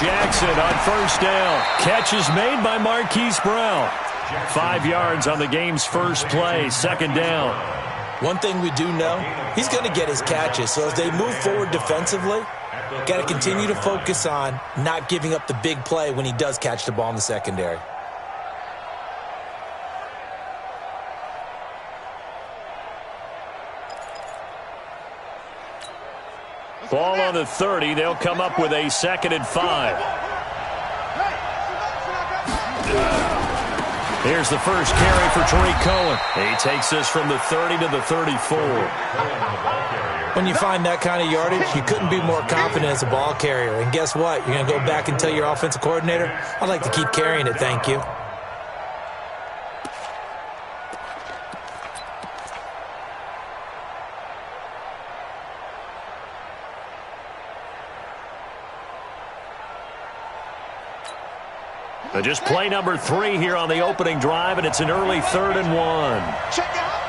Jackson on first down. Catch is made by Marquise Brown. 5 yards on the game's first play, second down. One thing we do know, he's going to get his catches. So as they move forward defensively, got to continue to focus on not giving up the big play when he does catch the ball in the secondary. Ball on the 30. They'll come up with a 2nd and 5. Here's the first carry for Tariq Cohen. He takes this from the 30 to the 34. When you find that kind of yardage, you couldn't be more confident as a ball carrier. And guess what? You're going to go back and tell your offensive coordinator, I'd like to keep carrying it, thank you. Just play number 3 here on the opening drive, and it's an early 3rd and 1. Check it out,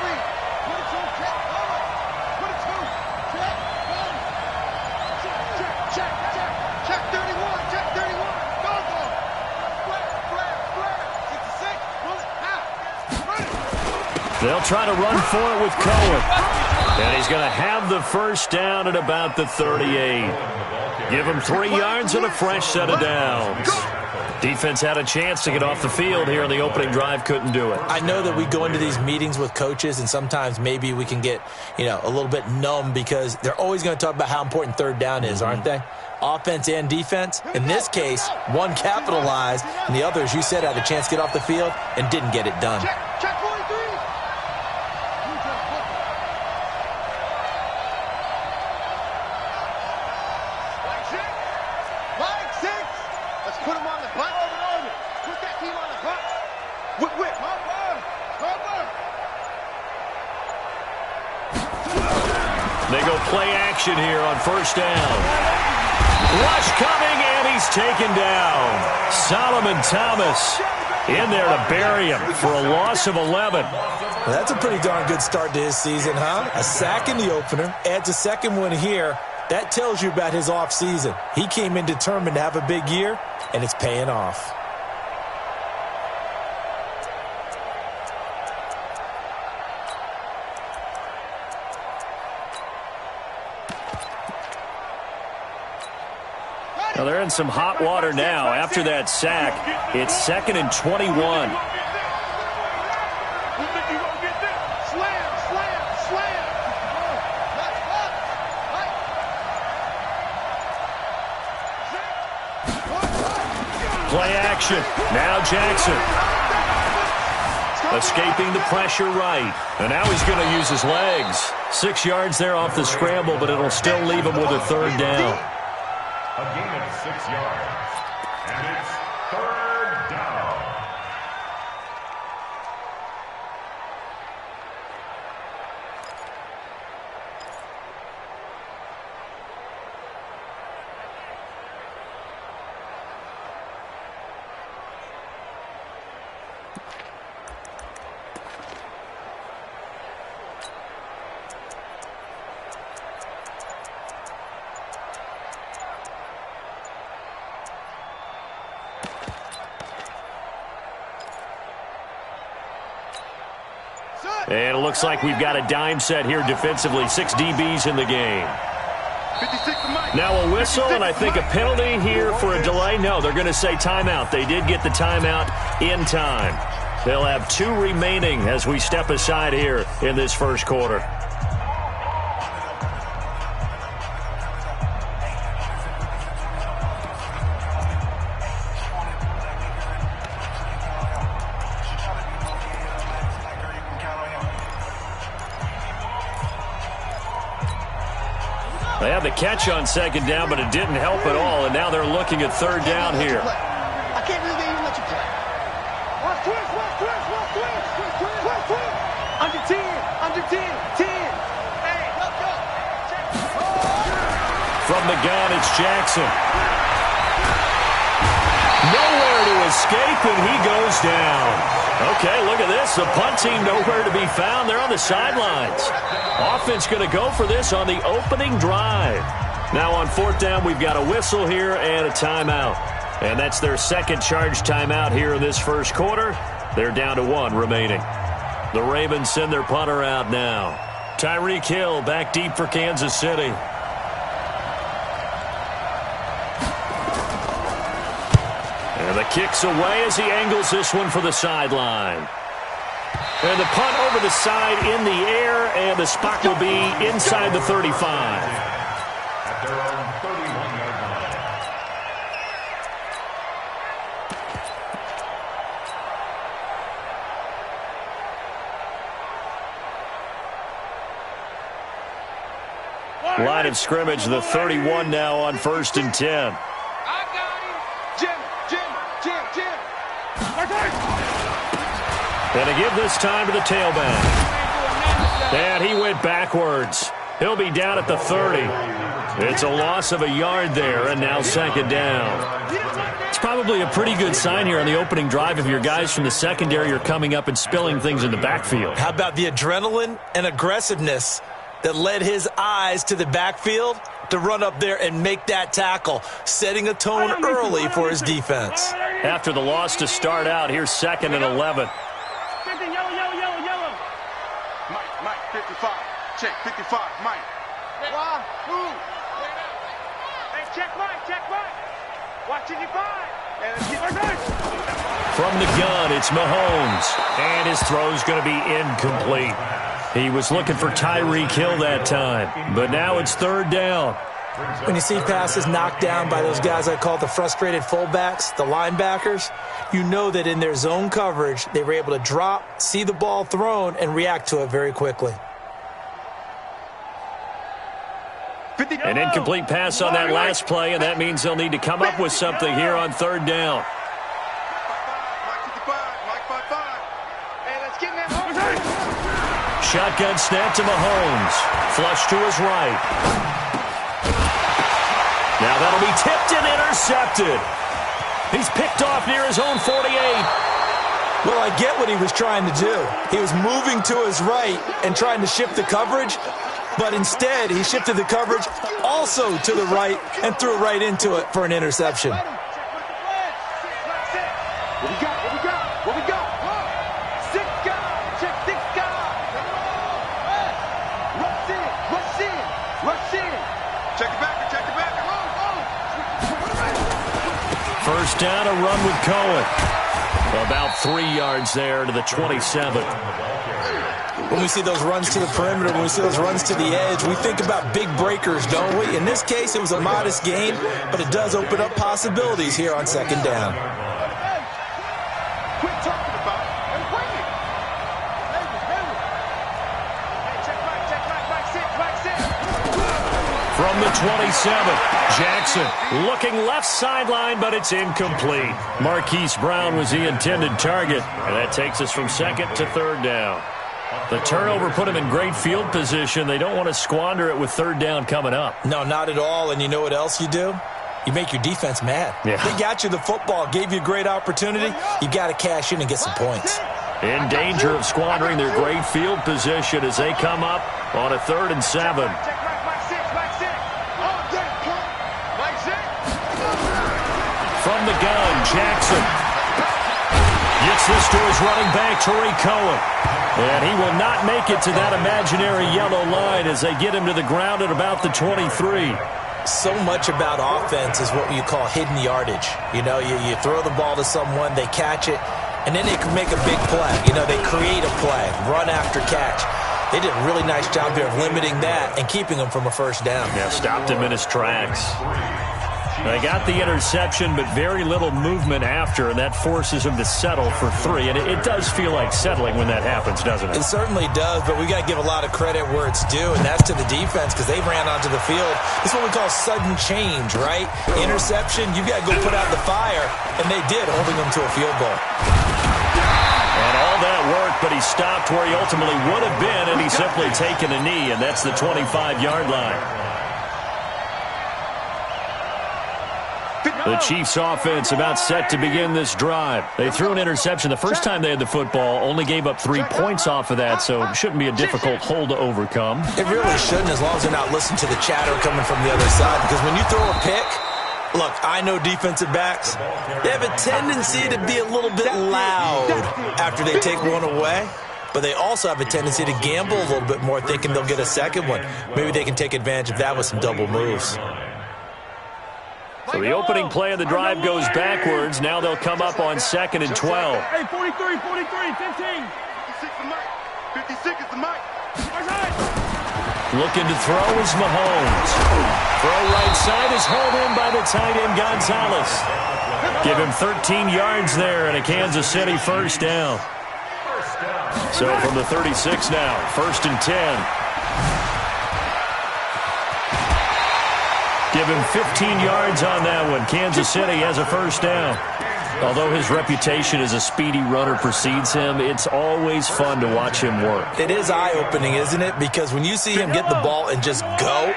check, check 31, check 31, go, flare, 66, They'll try to run for it with Cohen. And he's going to have the first down at about the 38. Give him 3 yards and a fresh set of downs. Defense had a chance to get off the field here in the opening drive, couldn't do it. I know that we go into these meetings with coaches, and sometimes maybe we can get, a little bit numb because they're always going to talk about how important third down is, aren't they? Offense and defense. In this case, one capitalized, and the other, as you said, had a chance to get off the field and didn't get it done. check 43. Flag 6. Let's put him on the butt. Put that team on the butt. Whip. They go play action here on first down. Rush coming, and he's taken down. Solomon Thomas in there to bury him for a loss of 11. Well, that's a pretty darn good start to his season, huh? A sack in the opener, adds a second one here. That tells you about his offseason. He came in determined to have a big year, and it's paying off. Now they're in some hot water now. After that sack, it's 2nd and 21. Play action. Now Jackson. Escaping the pressure right. And now he's going to use his legs. 6 yards there off the scramble, but it'll still leave him with a third down. A gain of 6 yards. And it's 3rd down. And it looks like we've got a dime set here defensively. 6 DBs in the game. Now a whistle, and I think a penalty here for a delay. No, they're going to say timeout. They did get the timeout in time. They'll have 2 remaining as we step aside here in this first quarter. They had the catch on second down, but it didn't help at all, and now they're looking at third down here. I can't believe they even let you play. Watch twist. Under 10, 10. Hey, let's go. From the gun, it's Jackson. Nowhere to escape, and he goes down. Okay, look at this. The punt team nowhere to be found. They're on the sidelines. Offense going to go for this on the opening drive. Now on 4th down, we've got a whistle here and a timeout. And that's their second charge timeout here in this first quarter. They're down to 1 remaining. The Ravens send their punter out now. Tyreek Hill back deep for Kansas City. And the kick's away as he angles this one for the sideline. And the punt over the side in the air, and the spot will be inside the 35. At their own 31-yard line. Line of scrimmage, the 31 now on 1st and 10. I got him. Jim. And to give this time to the tailback. And he went backwards. He'll be down at the 30. It's a loss of a yard there, and now 2nd down. It's probably a pretty good sign here on the opening drive if your guys from the secondary are coming up and spilling things in the backfield. How about the adrenaline and aggressiveness that led his eyes to the backfield to run up there and make that tackle, setting a tone early for his defense. After the loss to start out, here's 2nd and 11. Mike, 55. Check, 55, Mike. Why? Who? Hey, check Mike. Watch 55. From the gun, it's Mahomes. And his throw's going to be incomplete. He was looking for Tyreek Hill that time. But now it's 3rd down. When you see passes knocked down by those guys I call the frustrated fullbacks, the linebackers, you know that in their zone coverage, they were able to drop, see the ball thrown, and react to it very quickly. An incomplete pass on that last play, and that means they'll need to come up with something here on 3rd down. Shotgun snap to Mahomes. Flush to his right. Now that'll be tipped and intercepted. He's picked off near his own 48. Well, I get what he was trying to do. He was moving to his right and trying to shift the coverage, but instead he shifted the coverage also to the right and threw right into it for an interception. What we got? 6 guys. Check 6 guys. Rush in. Check it back. First down, a run with Cohen. About 3 yards there to the 27. When we see those runs to the perimeter, when we see those runs to the edge, we think about big breakers, don't we? In this case, it was a modest gain, but it does open up possibilities here on 2nd down. Quit talking about it and bring it. Hey, check Mike 6. From the 27, Jackson looking left sideline, but it's incomplete. Marquise Brown was the intended target, and that takes us from 2nd to 3rd down. The turnover put him in great field position. They don't want to squander it with 3rd down coming up. No, not at all, and you know what else you do? You make your defense mad. Yeah. They got you the football, gave you a great opportunity. You got to cash in and get some points. In danger of squandering their great field position as they come up on a 3rd and 7. Check Mike 6. From the gun, Jackson gets this to his running back, Tariq Cohen. And he will not make it to that imaginary yellow line as they get him to the ground at about the 23. So much about offense is what you call hidden yardage. You know, you throw the ball to someone, they catch it, and then they can make a big play. You know, they create a play, run after catch. They did a really nice job there of limiting that and keeping him from a 1st down. Yeah, stopped him in his tracks. They got the interception, but very little movement after, and that forces him to settle for 3. And it does feel like settling when that happens, doesn't it? It certainly does, but we got to give a lot of credit where it's due, and that's to the defense because they ran onto the field. It's what we call sudden change, right? Interception, you got to go put out the fire, and they did, holding them to a field goal. And all that work, but he stopped where he ultimately would have been, and he's simply taken a knee, and that's the 25-yard line. The Chiefs offense about set to begin this drive. They threw an interception the first time they had the football, only gave up 3 points off of that, so it shouldn't be a difficult hole to overcome. It really shouldn't, as long as they're not listening to the chatter coming from the other side, because when you throw a pick, look, I know defensive backs, they have a tendency to be a little bit loud after they take one away, but they also have a tendency to gamble a little bit more, thinking they'll get a second one. Maybe they can take advantage of that with some double moves. So the opening play of the drive goes backwards. Now they'll come up on 2nd and 12. Hey, 43, 43, 15. 56 is Mike. 56 is the Mike. Looking to throw is Mahomes. Throw right side is hauled in by the tight end Gonzalez. Give him 13 yards there and a Kansas City first down. So from the 36 now, 1st and 10. Give him 15 yards on that one. Kansas City has a first down. Although his reputation as a speedy runner precedes him, it's always fun to watch him work. It is eye-opening, isn't it? Because when you see him get the ball and just go,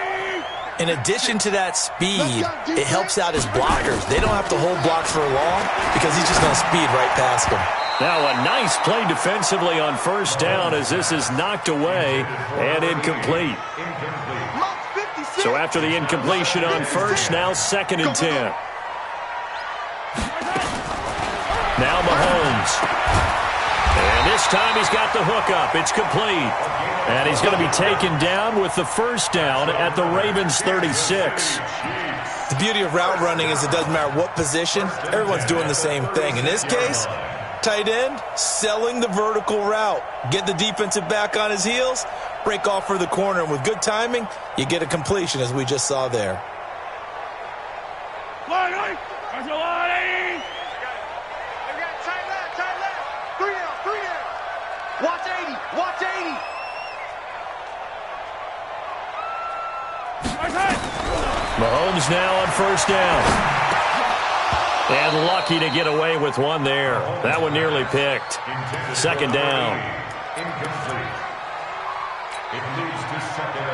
in addition to that speed, it helps out his blockers. They don't have to hold blocks for long because he's just going to speed right past them. Now a nice play defensively on first down as this is knocked away and incomplete. So after the incompletion on first, now 2nd and 10. Now Mahomes. And this time he's got the hook up. It's complete. And he's going to be taken down with the first down at the Ravens 36. The beauty of route running is it doesn't matter what position. Everyone's doing the same thing. In this case, tight end, selling the vertical route. Get the defensive back on his heels, break off for the corner, and with good timing, you get a completion, as we just saw there. Watch 80, watch 80. Mahomes now on first down. And lucky to get away with one there. That one nearly picked. 2nd down. Incomplete. It leads to 2nd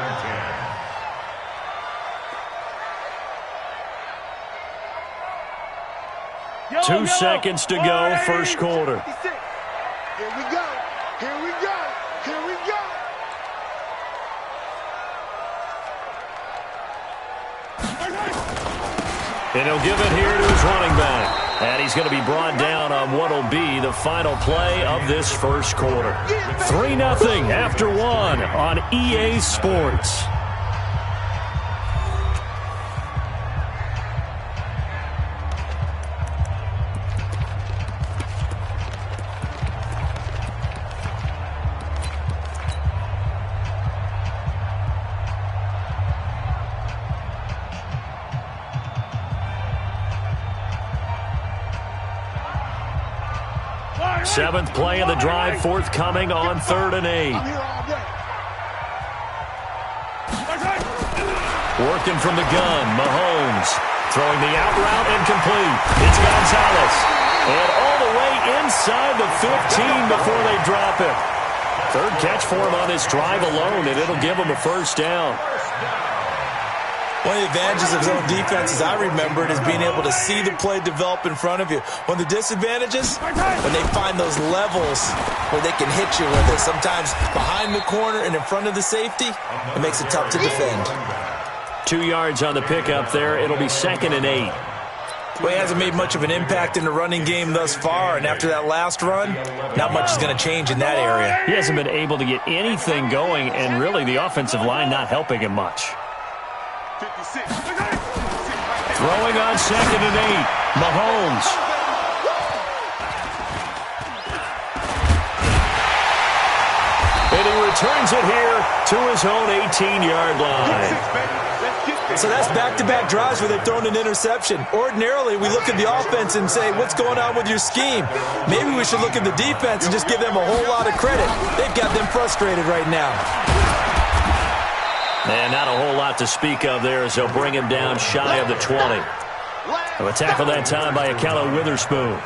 and 10. 2 seconds to go, first quarter. Here we go. Here we go. Here we go. And he'll give it here to his running back. And he's going to be brought down on what will be the final play of this first quarter. 3-0 after 1 on EA Sports. Seventh play of the drive forthcoming on 3rd and 8. Working from the gun, Mahomes throwing the out route incomplete. It's Gonzalez. And all the way inside the 15 before they drop it. 3rd catch for him on this drive alone, and it'll give him a first down. One of the advantages of zone defense, as I remember it, is being able to see the play develop in front of you. One of the disadvantages, when they find those levels where they can hit you with it, sometimes behind the corner and in front of the safety, it makes it tough to defend. 2 yards on the pickup there. It'll be 2nd and 8. Well, he hasn't made much of an impact in the running game thus far, and after that last run, not much is going to change in that area. He hasn't been able to get anything going, and really the offensive line not helping him much. 56. Throwing on 2nd and 8. Mahomes. And he returns it here to his own 18-yard line. So that's back-to-back drives where they've thrown an interception. Ordinarily, we look at the offense and say, what's going on with your scheme? Maybe we should look at the defense and just give them a whole lot of credit. They've got them frustrated right now. And not a whole lot to speak of there as they'll bring him down shy of the 20. A tackle that time by Akello Witherspoon.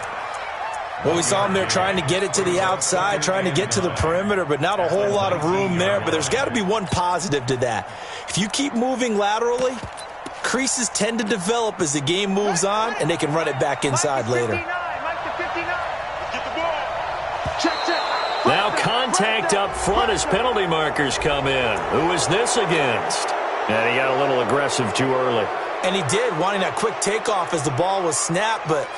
Well, we saw him there trying to get it to the outside, trying to get to the perimeter, but not a whole lot of room there. But there's got to be one positive to that. If you keep moving laterally, creases tend to develop as the game moves on, and they can run it back inside later. Now contact up front as penalty markers come in. Who is this against? And he got a little aggressive too early. And he did, wanting that quick takeoff as the ball was snapped, but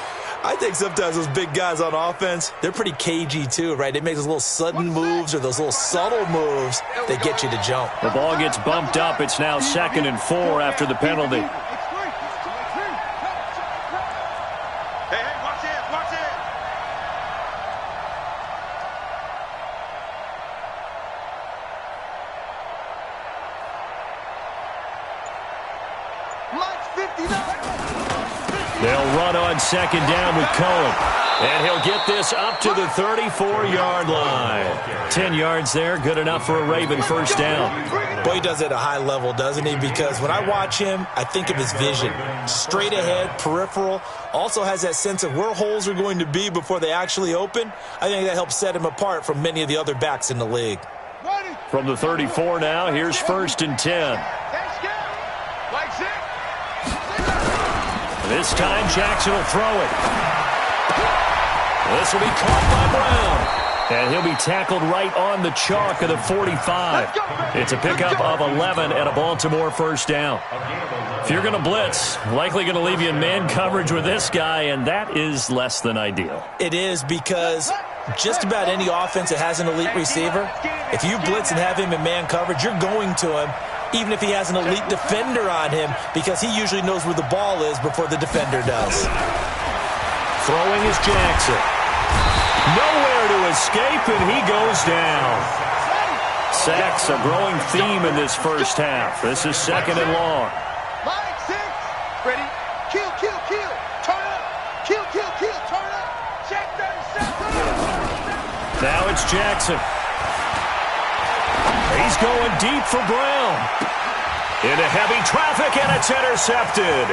I think sometimes those big guys on offense, they're pretty cagey too, right? They make those little sudden moves or those little subtle moves that get you to jump. The ball gets bumped up. It's now 2nd and 4 after the penalty. They'll run on 2nd down with Cohen. And he'll get this up to the 34-yard line. 10 yards there, good enough for a Raven first down. Boy, he does it at a high level, doesn't he? Because when I watch him, I think of his vision. Straight ahead, peripheral. Also has that sense of where holes are going to be before they actually open. I think that helps set him apart from many of the other backs in the league. From the 34 now, here's 1st and 10. This time, Jackson will throw it. This will be caught by Brown. And he'll be tackled right on the chalk of the 45. It's a pickup of 11 and a Baltimore first down. If you're going to blitz, likely going to leave you in man coverage with this guy, and that is less than ideal. It is, because just about any offense that has an elite receiver, if you blitz and have him in man coverage, you're going to him, even if he has an elite defender on him, because he usually knows where the ball is before the defender does. Throwing is Jackson. Nowhere to escape, and he goes down. Sacks, a growing theme in this first half. This is 2nd and long. Line 6. Ready? Kill, kill, kill. Turn up. Kill, kill, kill. Turn up. Check 37. Now it's Jackson. He's going deep for Brown. Into heavy traffic, and it's intercepted.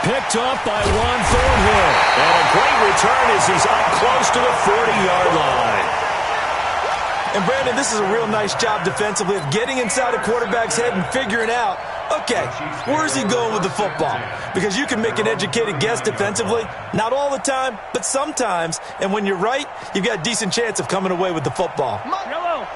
Picked up by Juan Thornhill. And a great return as he's up close to the 40-yard line. And, Brandon, this is a real nice job defensively of getting inside a quarterback's head and figuring out, okay, where's he going with the football? Because you can make an educated guess defensively, not all the time, but sometimes. And when you're right, you've got a decent chance of coming away with the football.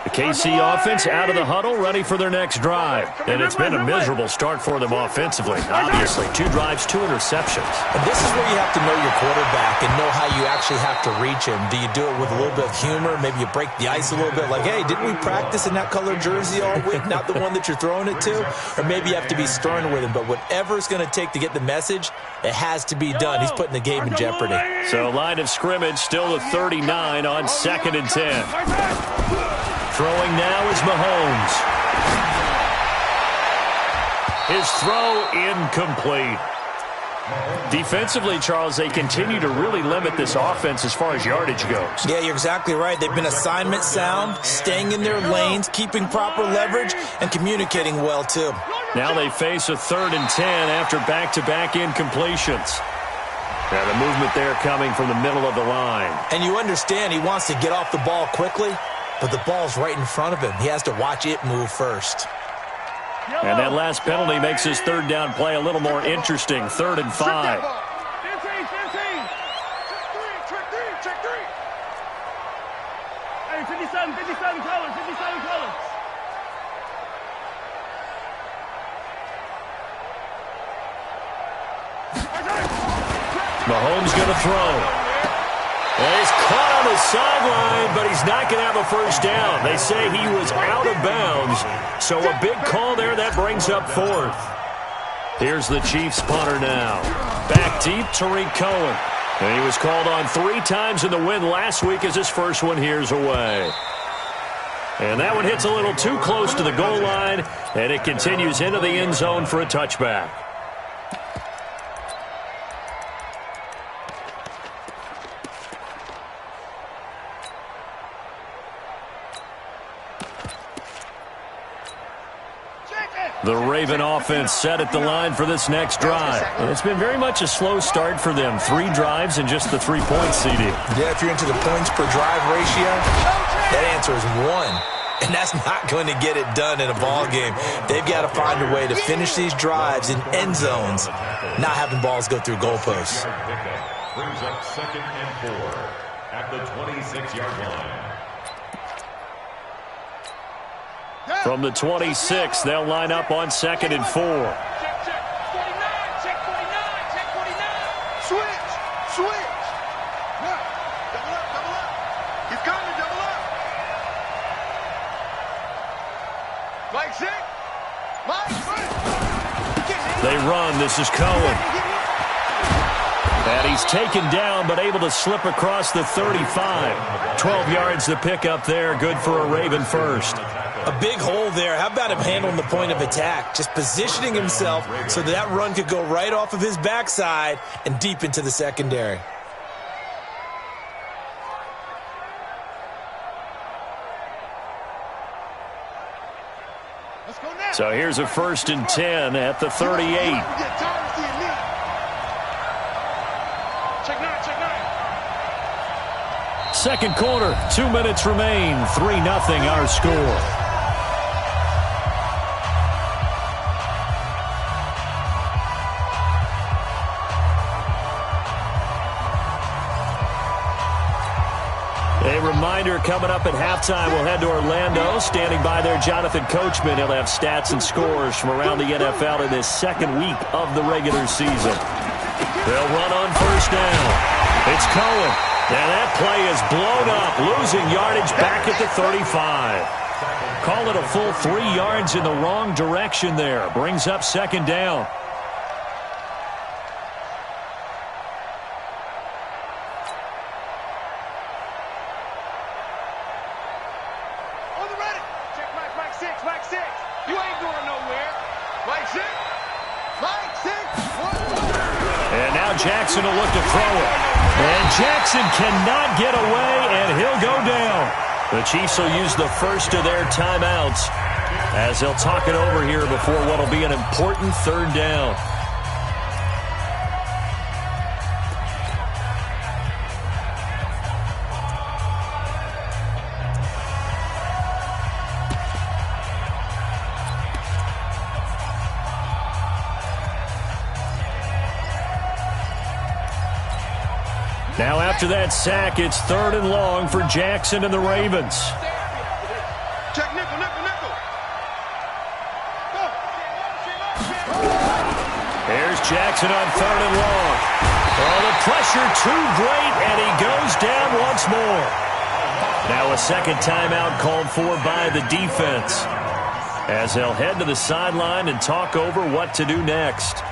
The KC offense out of the huddle, ready for their next drive. And it's been a miserable start for them offensively. Obviously, 2 drives, 2 interceptions. And this is where you have to know your quarterback and know how you actually have to reach him. Do you do it with a little bit of humor? Maybe you break the ice a little bit, like, hey, didn't we practice in that color jersey all week, not the one that you're throwing it to? Or maybe you have to be stern with him. But whatever it's going to take to get the message, it has to be done. He's putting the game in jeopardy. So line of scrimmage still the 39 on 2nd and 10. Throwing now is Mahomes. His throw incomplete. Defensively, Charles, they continue to really limit this offense as far as yardage goes. Yeah, you're exactly right. They've been assignment sound, staying in their lanes, keeping proper leverage, and communicating well, too. Now they face a 3rd and 10 after back-to-back incompletions. Now the movement there coming from the middle of the line. And you understand he wants to get off the ball quickly, but the ball's right in front of him. He has to watch it move first. And that last penalty makes his 3rd down play a little more interesting. 3rd and 5. Check 3. Hey, 57 colors. Mahomes going to throw. And he's caught on the sideline, but he's not going to have a first down. They say he was out of bounds. So a big call there that brings up 4th. Here's the Chiefs punter now. Back deep, Tariq Cohen. And he was called on 3 times in the win last week as his first one here's away. And that one hits a little too close to the goal line, and it continues into the end zone for a touchback. The Raven offense set at the line for this next drive. And it's been very much a slow start for them. 3 drives and just the 3 points, CD. Yeah, if you're into the points per drive ratio, that answer is 1. And that's not going to get it done in a ball game. They've got to find a way to finish these drives in end zones, not having balls go through goalposts. Brings up 2nd and 4 at the 26-yard line. From the 26, they'll line up on 2nd and 4. Check, check. 49, check 49, check 49. Switch. Yeah. Double up. He's coming, double up. Mike, six. They run. This is Cohen. And he's taken down, but able to slip across the 35. 12 yards to pick up there. Good for a Raven first. A big hole there. How about him handling the point of attack? Just positioning himself so that run could go right off of his backside and deep into the secondary. So here's a 1st and 10 at the 38. Check nine. Second quarter, 2 minutes remain. 3-0 our score. A reminder, coming up at halftime, we'll head to Orlando. Standing by there, Jonathan Coachman. He'll have stats and scores from around the NFL in this second week of the regular season. They'll run on 1st down. It's Cohen. And that play is blown up, losing yardage back at the 35. Call it a full 3 yards in the wrong direction there. Brings up 2nd down. Mike six. You ain't going nowhere. Mike six. And now Jackson will look to throw it. And Jackson cannot get away, and he'll go down. The Chiefs will use the first of their timeouts as they'll talk it over here before what will be an important 3rd down. Now after that sack, it's 3rd and long for Jackson and the Ravens. Check nickel. Go. Here's Jackson on 3rd and long. Oh, the pressure too great, and he goes down once more. Now a second timeout called for by the defense as they'll head to the sideline and talk over what to do next.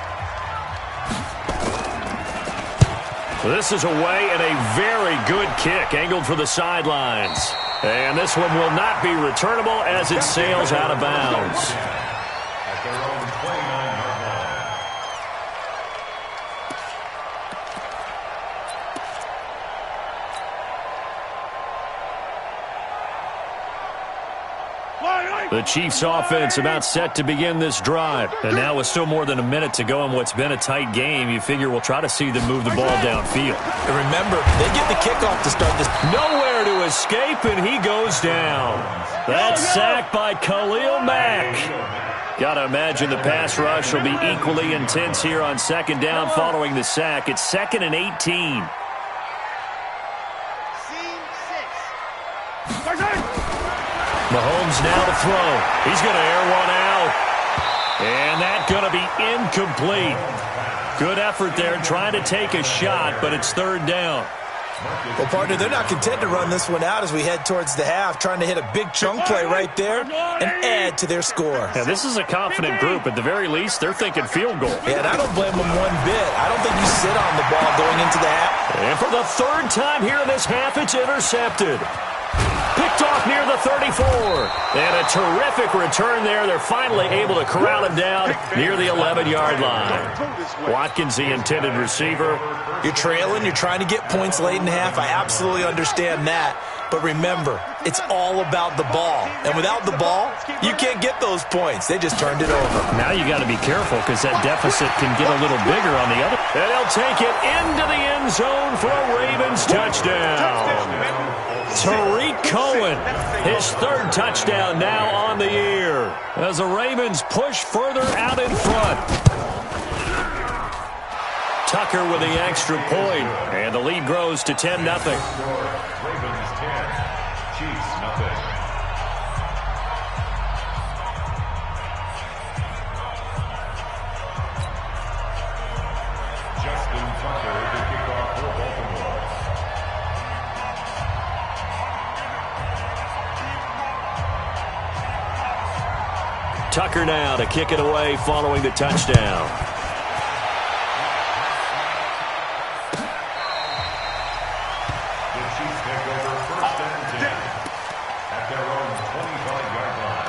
This is away and a very good kick angled for the sidelines. And this one will not be returnable as it sails out of bounds. At their own 29-yard line. The Chiefs offense about set to begin this drive. And now with still more than a minute to go in what's been a tight game, you figure we'll try to see them move the ball downfield. And remember, they get the kickoff to start this. Nowhere to escape, and he goes down. That sack by Khalil Mack. Got to imagine the pass rush will be equally intense here on 2nd down following the sack. It's 2nd and 18. Mahomes now to throw. He's going to air one out. And that's going to be incomplete. Good effort there trying to take a shot, but it's 3rd down. Well, partner, they're not content to run this one out as we head towards the half, trying to hit a big chunk play right there and add to their score. Yeah, this is a confident group. At the very least, they're thinking field goal. Yeah, and I don't blame them one bit. I don't think you sit on the ball going into the half. And for the 3rd time here in this half, it's intercepted. Picked off near the 34. And a terrific return there. They're finally able to corral him down near the 11-yard line. Watkins, the intended receiver. You're trailing. You're trying to get points late in the half. I absolutely understand that. But remember, it's all about the ball. And without the ball, you can't get those points. They just turned it over. Now you got to be careful because that deficit can get a little bigger on the other. And he'll take it into the end zone for a Ravens touchdown. Tariq Tariq Cohen, his third touchdown now on the year as the Ravens push further out in front. Tucker with the extra point, and the lead grows to 10-0. Ravens 10, Chiefs nothing. Justin Tucker to kick off for Baltimore. Tucker now to kick it away following the touchdown. The Chiefs take over first and 10 at their own 25-yard line.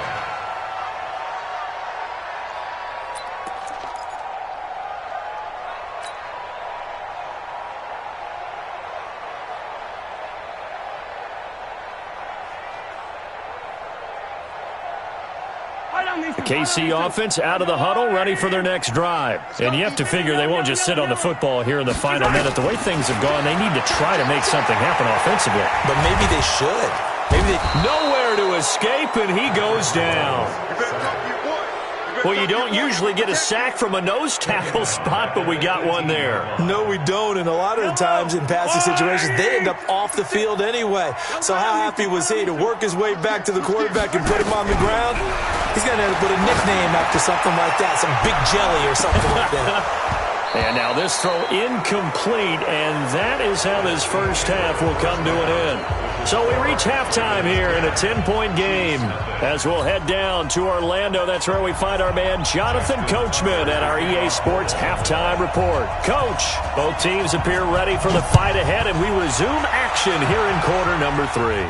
The KC offense out of the huddle, ready for their next drive. And you have to figure they won't just sit on the football here in the final minute. The way things have gone, they need to try to make something happen offensively. But maybe they should. Maybe they... Nowhere to escape, and he goes down. Well, you don't usually get a sack from a nose tackle spot, but we got one there. No, we don't, and a lot of the times in passing situations, they end up off the field anyway. So how happy was he to work his way back to the quarterback and put him on the ground? He's going to end up with a nickname after something like that, some big jelly or something like that. And now this throw incomplete, and that is how this first half will come to an end. So we reach halftime here in a 10-point game as we'll head down to Orlando. That's where we find our man Jonathan Coachman at our EA Sports Halftime Report. Coach, both teams appear ready for the fight ahead, and we resume action here in quarter number 3.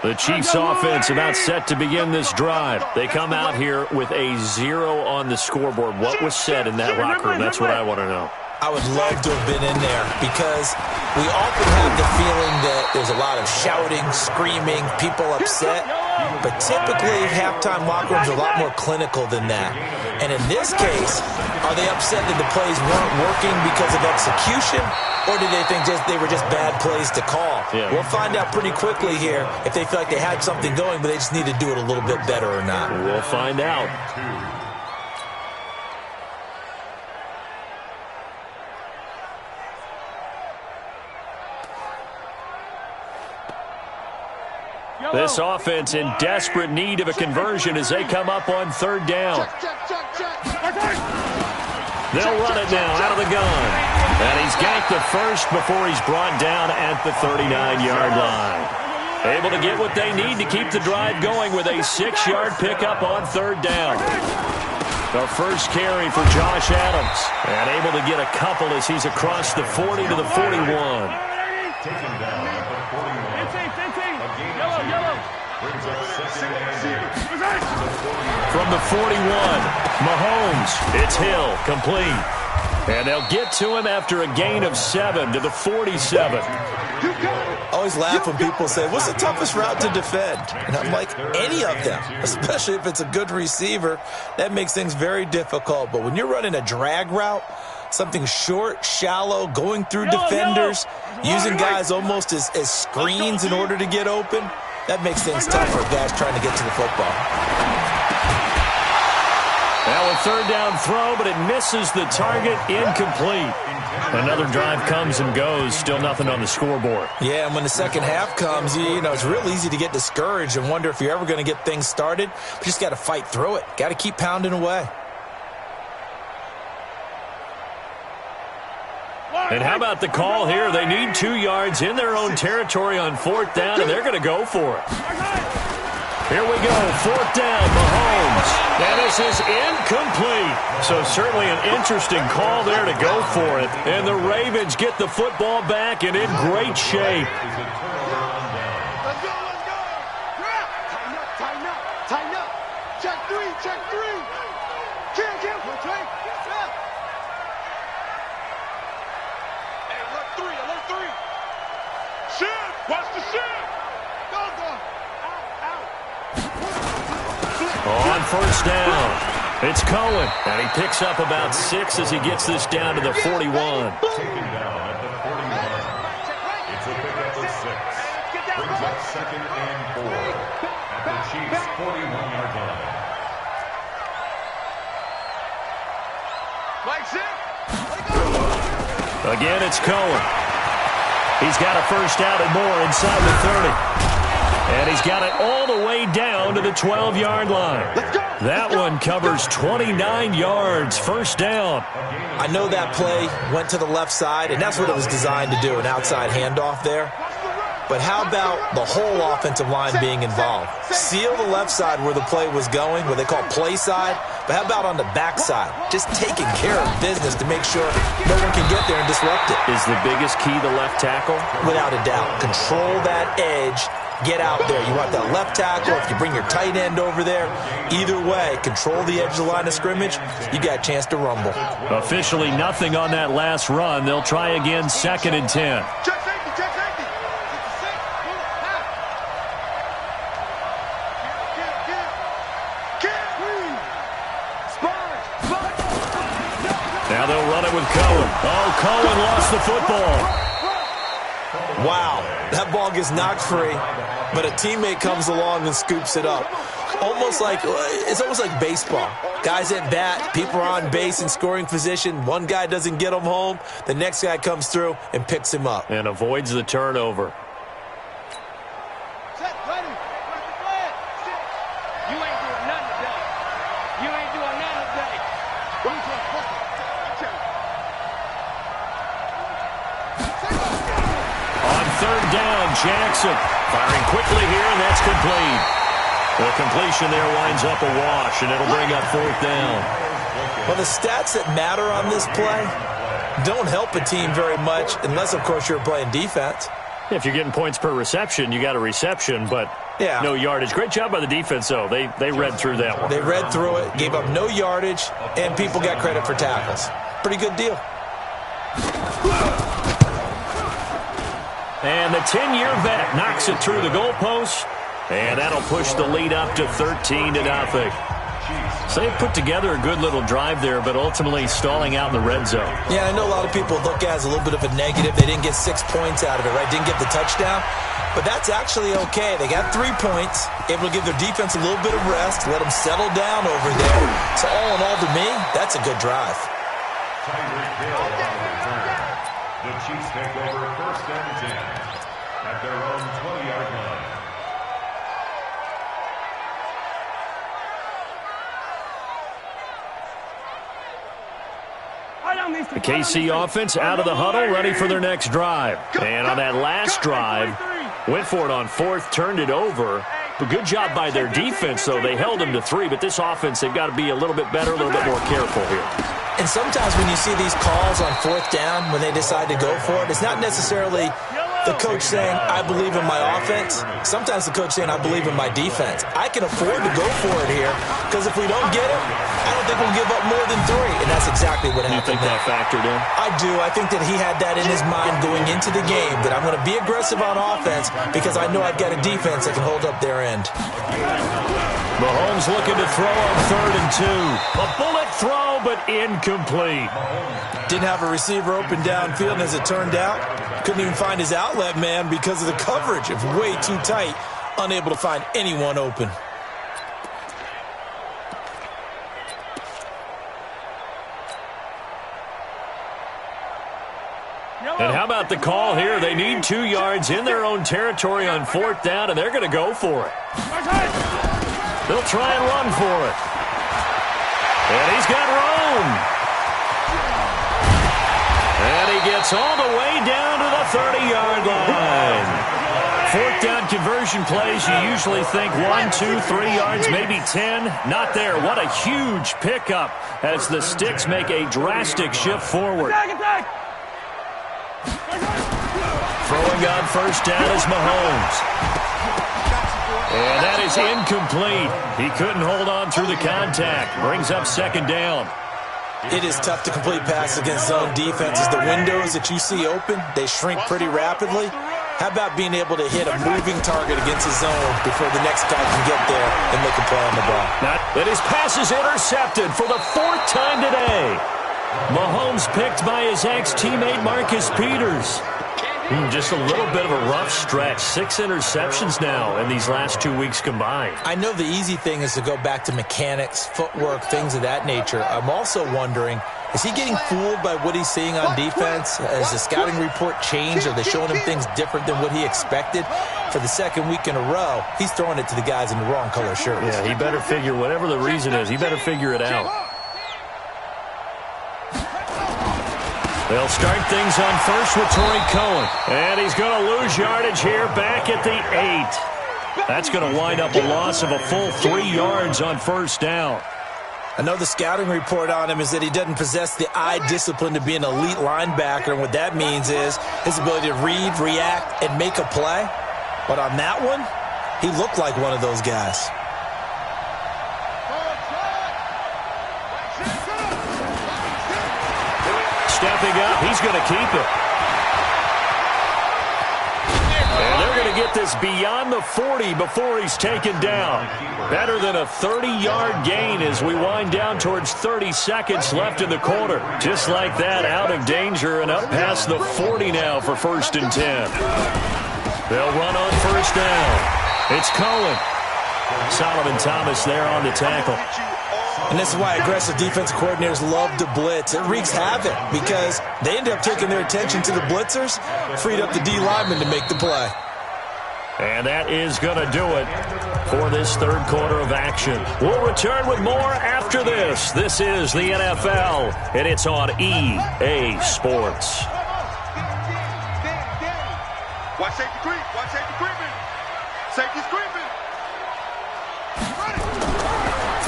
The Chiefs offense about set to begin this drive. They come out here with a 0 on the scoreboard. What was said in that locker room? That's what I want to know. I would love to have been in there because we often have the feeling that there's a lot of shouting, screaming, people upset. But typically, halftime locker rooms are a lot more clinical than that. And in this case, are they upset that the plays weren't working because of execution? Or did they think they were just bad plays to call? Yeah. We'll find out pretty quickly here if they feel like they had something going, but they just need to do it a little bit better or not. We'll find out. This offense in desperate need of a conversion as they come up on third down. They'll run it now out of the gun. And he's got the first before he's brought down at the 39-yard line. Able to get what they need to keep the drive going with a 6-yard pickup on third down. The first carry for Josh Adams. And able to get a couple as he's across the 40 to the 41. Taken down at the 41. Yellow. Brings up second and 8. From the 41, Mahomes, it's Hill, complete. And they'll get to him after a gain of 7 to the 47. I always laugh when people say, what's the toughest route to defend? And I'm like, any of them, especially if it's a good receiver. That makes things very difficult. But when you're running a drag route, something short, shallow, going through defenders, using guys almost as screens in order to get open, that makes things tough for guys trying to get to the football. Now a third down throw, but it misses the target, incomplete. Another drive comes and goes, still nothing on the scoreboard. Yeah, and when the second half comes, you know, it's real easy to get discouraged and wonder if you're ever going to get things started. But you just got to fight through it. Got to keep pounding away. And how about the call here? They need 2 yards in their own territory on fourth down, and they're going to go for it. Here we go, fourth down, Mahomes. And this is incomplete. So certainly an interesting call there to go for it. And the Ravens get the football back and in great shape. Let's go. Tighten up. Check three. Kill. Hey, alert three. Shit, watch the shit. Go. On first down. It's Cohen, and he picks up about 6 as he gets this down to the 41. Taken down at the 41. It's a pickup of 6. Brings up 2nd and 4 at the Chiefs' 41-yard line. Again, it's Cohen. He's got a first down and more inside the 30. And he's got it all the way down to the 12-yard line. That one covers 29 yards, first down. I know that play went to the left side, and that's what it was designed to do, an outside handoff there. But how about the whole offensive line being involved? Seal the left side where the play was going, what they call play side. But how about on the back side? Just taking care of business to make sure no one can get there and disrupt it. Is the biggest key the left tackle? Without a doubt. Control that edge. Get out there. You want that left tackle. If you bring your tight end over there, either way, control the edge of the line of scrimmage, you got a chance to rumble. Officially nothing on that last run. They'll try again, 2nd and 10. Check safety, check safety. Now they'll run it with Cohen. Oh, Cohen lost the football. Wow, that ball gets knocked free, but a teammate comes along and scoops it up. It's almost like baseball. Guys at bat, people are on base in scoring position. One guy doesn't get him home. The next guy comes through and picks him up. And avoids the turnover. Set, ready. You ain't doing nothing today. You ain't doing nothing today. On 3rd down, Jackson firing quickly here, and that's complete. The completion there winds up a wash, and it'll bring up 4th down. Well, the stats that matter on this play don't help a team very much unless, of course, you're playing defense. If you're getting points per reception, you got a reception, but no yardage. Great job by the defense, though. They read through that one. They read through it, gave up no yardage, and people got credit for tackles. Pretty good deal. And the 10-year vet knocks it through the goalpost, and that'll push the lead up to 13-0. So they put together a good little drive there, but ultimately stalling out in the red zone. Yeah, I know a lot of people look at it as a little bit of a negative. They didn't get 6 points out of it, right? Didn't get the touchdown. But that's actually okay. They got 3 points, able to give their defense a little bit of rest, let them settle down over there. So all in all, to me, that's a good drive. The Chiefs take over 1st and 10 at their own 20-yard line. The KC offense out of the huddle, ready for their next drive. And on that last drive, went for it on 4th, turned it over. But good job by their defense, though. They held them to 3, but this offense, they've got to be a little bit better, a little bit more careful here. And sometimes when you see these calls on 4th down, when they decide to go for it, it's not necessarily the coach saying, I believe in my offense. Sometimes the coach saying, I believe in my defense. I can afford to go for it here, because if we don't get it, I don't think we'll give up more than 3. And that's exactly what happened. You think that factored in? I do. I think that he had that in his mind going into the game, that I'm going to be aggressive on offense because I know I've got a defense that can hold up their end. Mahomes looking to throw on 3rd and 2. A bullet throw, but incomplete. Didn't have a receiver open downfield, and as it turned out, couldn't even find his outlet man because of the coverage. It's way too tight, unable to find anyone open. And how about the call here? They need 2 yards in their own territory on 4th down, and they're going to go for it. They'll try and run for it. And he's got room. And he gets all the way down to the 30-yard line. 4th down conversion plays, you usually think 1, 2, 3 yards, maybe 10. Not there. What a huge pickup as the Sticks make a drastic shift forward. Throwing on 1st down is Mahomes. And that is incomplete. He couldn't hold on through the contact. Brings up 2nd down. It is tough to complete passes against zone defenses. The windows that you see open, they shrink pretty rapidly. How about being able to hit a moving target against his zone before the next guy can get there and make a play on the ball? But his pass is intercepted for the 4th time today. Mahomes picked by his ex-teammate Marcus Peters. Just a little bit of a rough stretch. 6 interceptions now in these last 2 weeks combined. I know the easy thing is to go back to mechanics, footwork, things of that nature. I'm also wondering, is he getting fooled by what he's seeing on defense? Has the scouting report changed? Are they showing him things different than what he expected? For the 2nd week in a row, he's throwing it to the guys in the wrong color shirts. Yeah, he better figure, whatever the reason is, he better figure it out. They'll start things on first with Torrey Cohen. And he's going to lose yardage here back at the 8. That's going to wind up a loss of a full 3 yards on first down. I know the scouting report on him is that he doesn't possess the eye discipline to be an elite linebacker. And what that means is his ability to read, react, and make a play. But on that one, he looked like one of those guys. Stepping up, he's going to keep it. And they're going to get this beyond the 40 before he's taken down. Better than a 30-yard gain as we wind down towards 30 seconds left in the quarter. Just like that, out of danger and up past the 40 now for 1st and 10. They'll run on first down. It's Cohen. Solomon Thomas there on the tackle. And this is why aggressive defensive coordinators love to blitz. It wreaks havoc because they end up taking their attention to the blitzers, freed up the D lineman to make the play. And that is going to do it for this 3rd quarter of action. We'll return with more after this. This is the NFL, and it's on EA Sports. Watch safety creep. Watch safety creeping. Safety's creeping.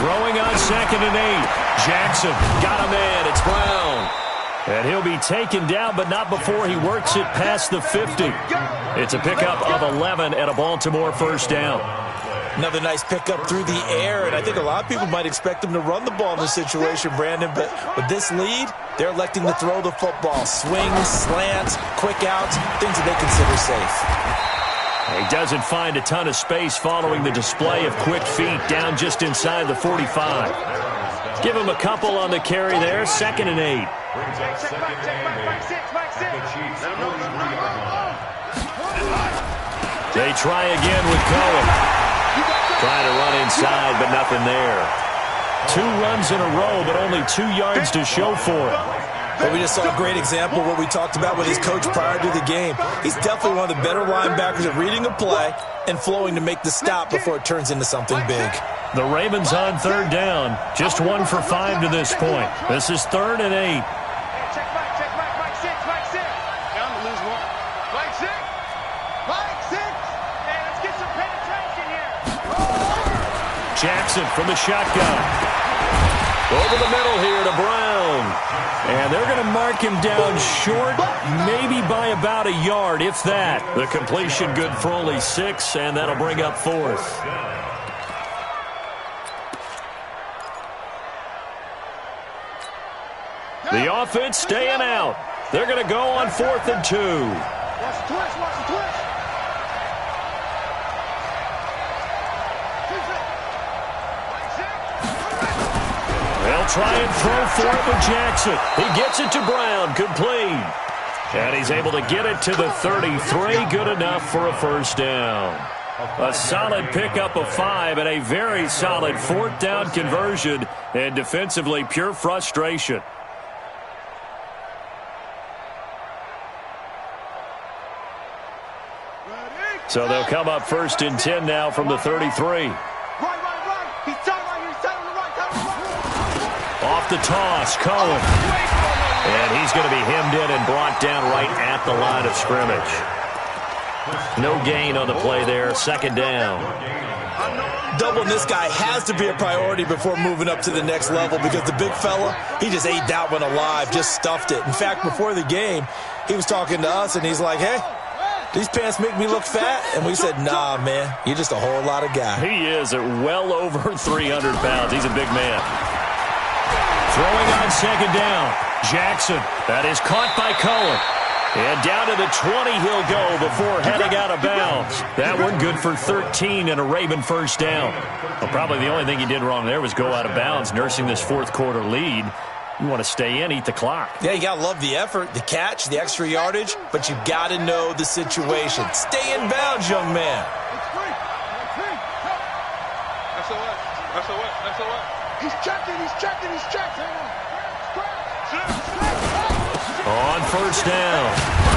Throwing on 2nd and 8. Jackson got a man. It's Brown. And he'll be taken down, but not before he works it past the 50. It's a pickup of 11 and a Baltimore first down. Another nice pickup through the air, and I think a lot of people might expect him to run the ball in this situation, Brandon, but with this lead, they're electing to throw the football. Swings, slants, quick outs, things that they consider safe. He doesn't find a ton of space following the display of quick feet down just inside the 45. Give him a couple on the carry there, 2nd and 8. They try again with Cohen. Trying to run inside, but nothing there. 2 runs in a row, but only 2 yards to show for it. But we just saw a great example of what we talked about with his coach prior to the game. He's definitely one of the better linebackers at reading a play and flowing to make the stop before it turns into something big. The Ravens on 3rd down. Just 1 for 5 to this point. This is 3rd and 8. Check Mike 6. Down to lose 1. Mike 6. Hey, let's get some penetration here. Jackson from the shotgun. Over the middle here to Brown. And they're going to mark him down short, maybe by about a yard, if that. The completion good for only 6, and that'll bring up 4th. The offense staying out. They're going to go on 4th and 2. Watch the twist. They'll try and throw for it with Jackson. He gets it to Brown, complete. And he's able to get it to the 33, good enough for a first down. A solid pickup of 5 and a very solid 4th down conversion, and defensively pure frustration. So they'll come up 1st and 10 now from the 33. Right. He's tight right here. He's tight on the right. Off the toss, Cohen. And he's going to be hemmed in and brought down right at the line of scrimmage. No gain on the play there, 2nd down. Doubling this guy has to be a priority before moving up to the next level because the big fella, he just ate that one alive, just stuffed it. In fact, before the game, he was talking to us, and he's like, hey, these pants make me look fat? And we said, nah, man, you're just a whole lot of guy. He is at well over 300 pounds. He's a big man. Throwing on 2nd down. Jackson. That is caught by Cohen. And down to the 20 he'll go before heading out of bounds. That one good for 13 and a Raven first down. Well, probably the only thing he did wrong there was go out of bounds, nursing this fourth quarter lead. You want to stay in, eat the clock. Yeah, you got to love the effort, the catch, the extra yardage, but you got to know the situation. Stay in bounds, young man. He's checking. On first down,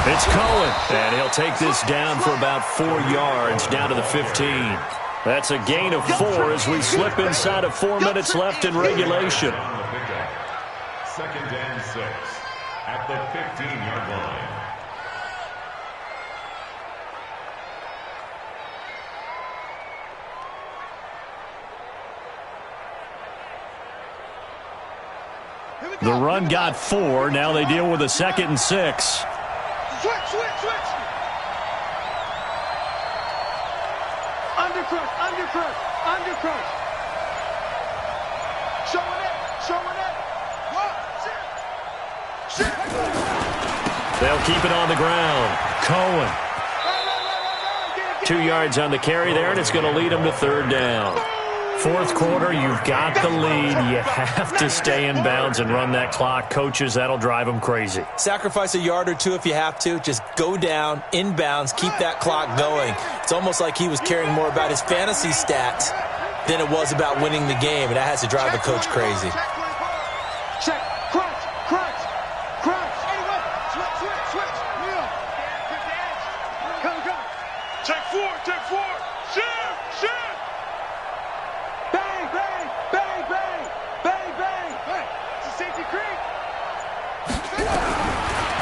it's Cohen, and he'll take this down for about 4 yards, down to the 15. That's a gain of 4 as we slip inside of 4 minutes left in regulation. Second and 6 at the 15-yard line. The run got 4. Now they deal with a 2nd and 6. Switch. Undercrush. Showing it. They'll keep it on the ground. Cohen. 2 yards on the carry there, and it's going to lead them to 3rd down. Fourth quarter, you've got the lead. You have to stay in bounds and run that clock. Coaches, that'll drive them crazy. Sacrifice a yard or two if you have to. Just go down, in bounds, keep that clock going. It's almost like he was caring more about his fantasy stats than it was about winning the game, and that has to drive a coach crazy. Check. Crunch. Switch. Come. Check 4. Shoot. Bang. It's a safety creep.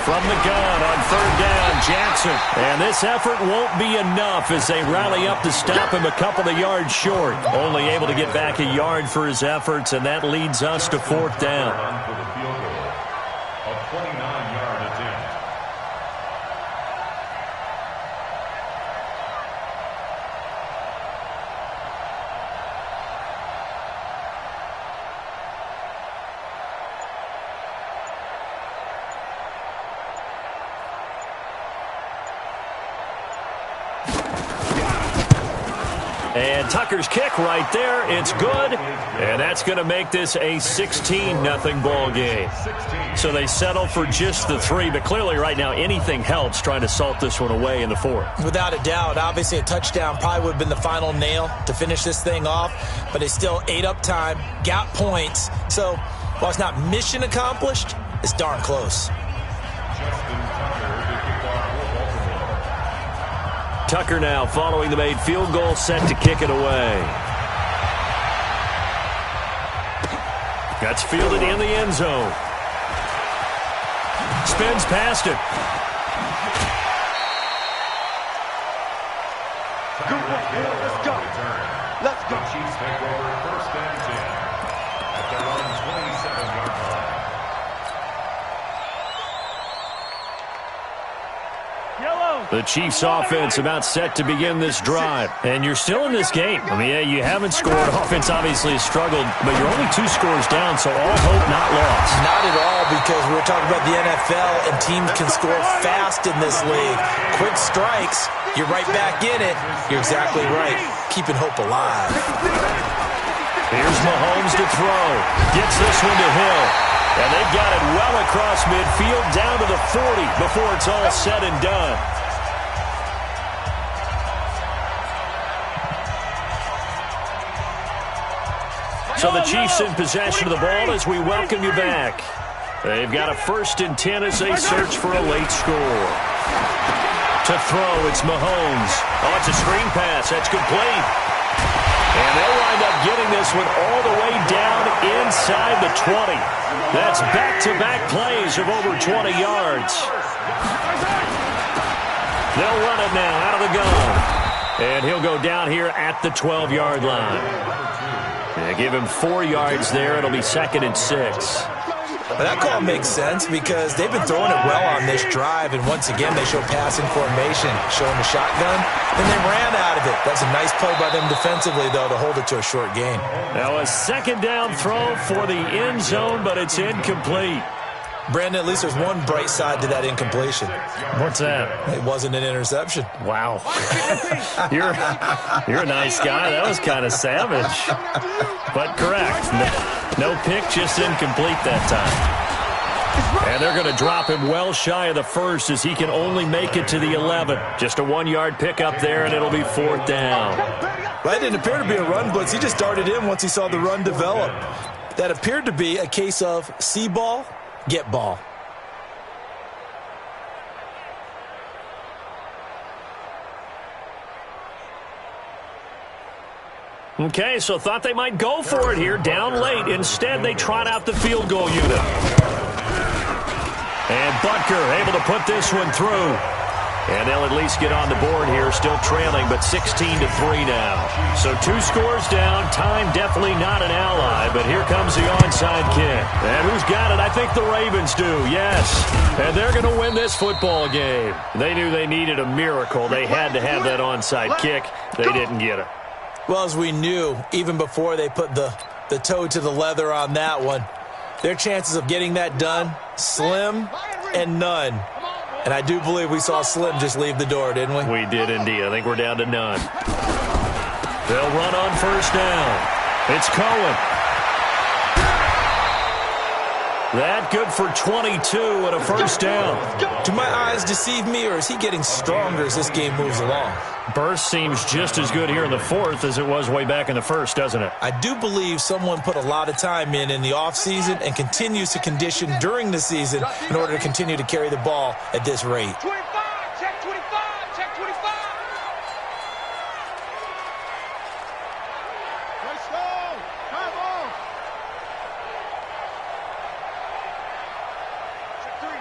From the gun on 3rd down, Jackson. And this effort won't be enough as they rally up to stop him a couple of yards short. Only able to get back a yard for his efforts, and that leads us to 4th down. For the field goal, a 29-yard attempt. And Tucker's kick right there. It's good. And that's going to make this a 16-0 ball game. So they settle for just the 3. But clearly right now anything helps trying to salt this one away in the 4th. Without a doubt, obviously a touchdown probably would have been the final nail to finish this thing off. But they still ate up time, got points. So while it's not mission accomplished, it's darn close. Tucker now following the made field goal, set to kick it away. That's fielded in the end zone. Spins past it. Let's go. Chiefs take over 1st and 10 at their own 27-yard line. The Chiefs offense about set to begin this drive. And you're still in this game. I mean, yeah, you haven't scored. Offense obviously has struggled, but you're only 2 scores down, so all hope not lost. Not at all, because we're talking about the NFL, and teams can score fast in this league. Quick strikes, you're right back in it. You're exactly right. Keeping hope alive. Here's Mahomes to throw. Gets this one to Hill. And they've got it well across midfield down to the 40 before it's all said and done. So the Chiefs in possession of the ball as we welcome you back. They've got a 1st and 10 as they search for a late score. To throw, it's Mahomes. Oh, it's a screen pass. That's complete. And they'll wind up getting this one all the way down inside the 20. That's back-to-back plays of over 20 yards. They'll run it now out of the gun. And he'll go down here at the 12-yard line. They give him 4 yards there. It'll be 2nd and 6. Well, that call makes sense because they've been throwing it well on this drive, and once again they show passing formation, showing the shotgun, and they ran out of it. That's a nice play by them defensively, though, to hold it to a short gain. Now a 2nd down throw for the end zone, but it's incomplete. Brandon, at least there's one bright side to that incompletion. What's that? It wasn't an interception. Wow. You're a nice guy. That was kind of savage. But correct. No pick, just incomplete that time. And they're going to drop him well shy of the first as he can only make it to the 11. Just a 1-yard pickup there, and it'll be 4th down. That didn't appear to be a run blitz. He just darted in once he saw the run develop. That appeared to be a case of see ball, get ball. Okay, so thought they might go for it here, down late. Instead, they trot out the field goal unit. And Butker able to put this one through. And they'll at least get on the board here, still trailing, but 16-3 now. So 2 scores down, time definitely not an ally, but here comes the onside kick. And who's got it? I think the Ravens do, yes. And they're going to win this football game. They knew they needed a miracle. They had to have that onside kick. They didn't get it. Well, as we knew, even before they put the toe to the leather on that one, their chances of getting that done, slim and none. And I do believe we saw Slim just leave the door, didn't we? We did indeed. I think we're down to none. They'll run on 1st down. It's Cohen. That good for 22 and a 1st down. Do my eyes deceive me, or is he getting stronger as this game moves along? Burst seems just as good here in the 4th as it was way back in the 1st, doesn't it? I do believe someone put a lot of time in the offseason and continues to condition during the season in order to continue to carry the ball at this rate. 25, check 25, check 25. Let's go. Come on.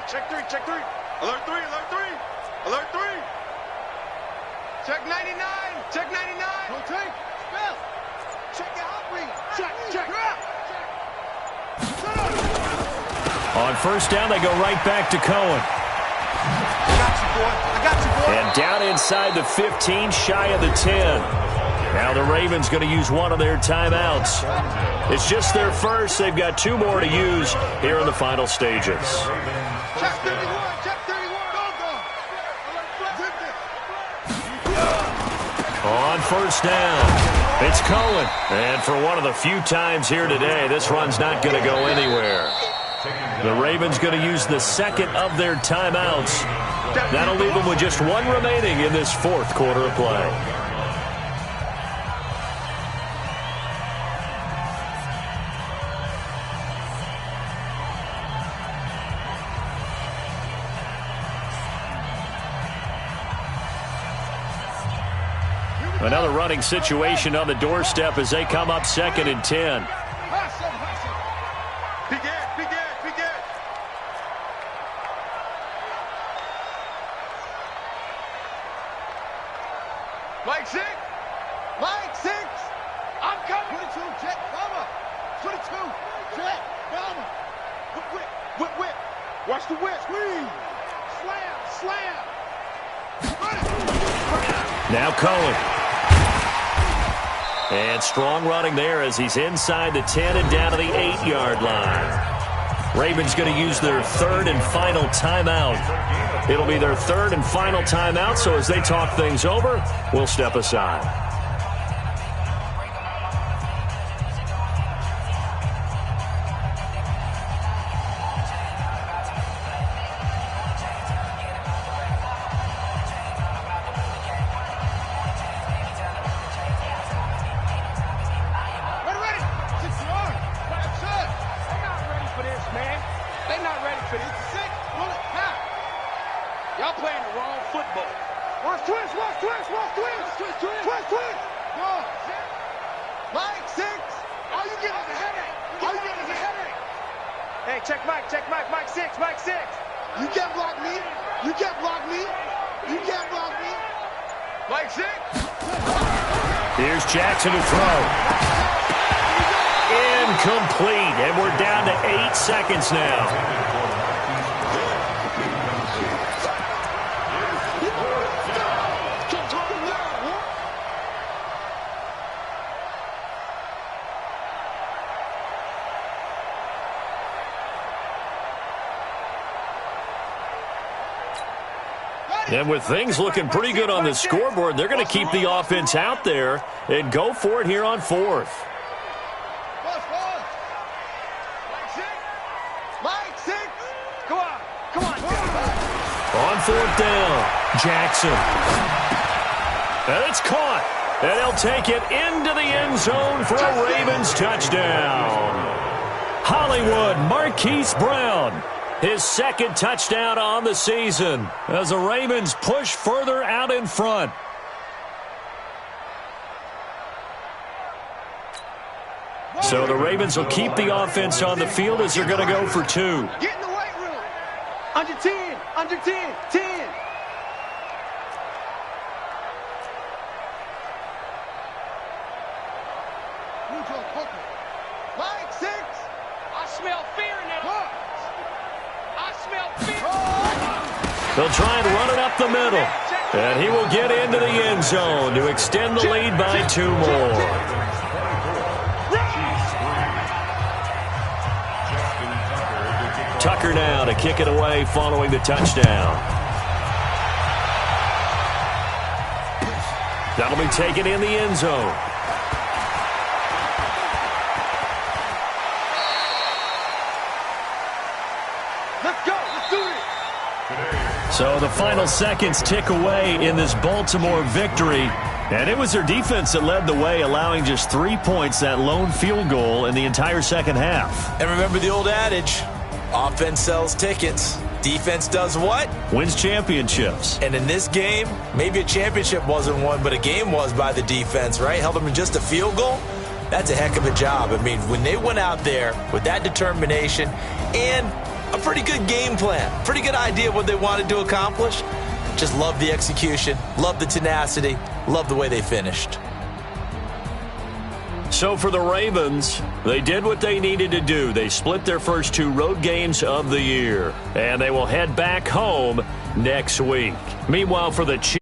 Check 3, check 3. Alert 3, alert 3. Alert 3. Check 99, check 99. Rotate. Spell. Check your hot read. Check. On 1st down, they go right back to Cohen. I got you, boy. And down inside the 15, shy of the 10. Now the Ravens going to use one of their timeouts. It's just their first. They've got 2 more to use here in the final stages. Check 31. Check 31. Go. On 1st down, it's Cohen. And for one of the few times here today, this run's not going to go anywhere. The Ravens going to use the 2nd of their timeouts. That'll leave them with just 1 remaining in this 4th quarter of play. Another running situation on the doorstep as they come up 2nd and 10. Begin. Mike 6. I'm coming. 22. Check. Bomber. 22. Check. Bomber. Whip. Watch the whip. Squeeze. Slam. Run it. Now Cohen. And strong running there as he's inside the 10 and down to the 8-yard line. Ravens going to use their 3rd and final timeout. It'll be their 3rd and final timeout, so as they talk things over, we'll step aside. Mike 6. You can't block me. Mike 6. Here's Jackson to throw. Incomplete, and we're down to 8 seconds now. And with things looking pretty good on the scoreboard, they're going to keep the offense out there and go for it here on fourth. On fourth down, Jackson. And it's caught. And he'll take it into the end zone for a Ravens touchdown. Hollywood Marquise Brown, his second touchdown on the season as the Ravens push further out in front. So the Ravens will keep the offense on the field as they're going to go for two. Get in the weight room. Under 10, under 10, 10. Line 6. I smell fear in that. I smell fear. They'll try and run it up the middle. And he will get into the end zone to extend the lead by 2 more. Tucker now to kick it away following the touchdown. That'll be taken in the end zone. Let's go. Let's do this. So the final seconds tick away in this Baltimore victory. And it was their defense that led the way, allowing just 3 points, that lone field goal in the entire second half. And remember the old adage, offense sells tickets. Defense does what? Wins championships. And in this game, maybe a championship wasn't won, but a game was by the defense, right? Held them in just a field goal. That's a heck of a job. I mean, when they went out there with that determination and a pretty good game plan, pretty good idea of what they wanted to accomplish, just love the execution, love the tenacity, love the way they finished. So for the Ravens, they did what they needed to do. They split their first 2 road games of the year, and they will head back home next week. Meanwhile, for the Chiefs,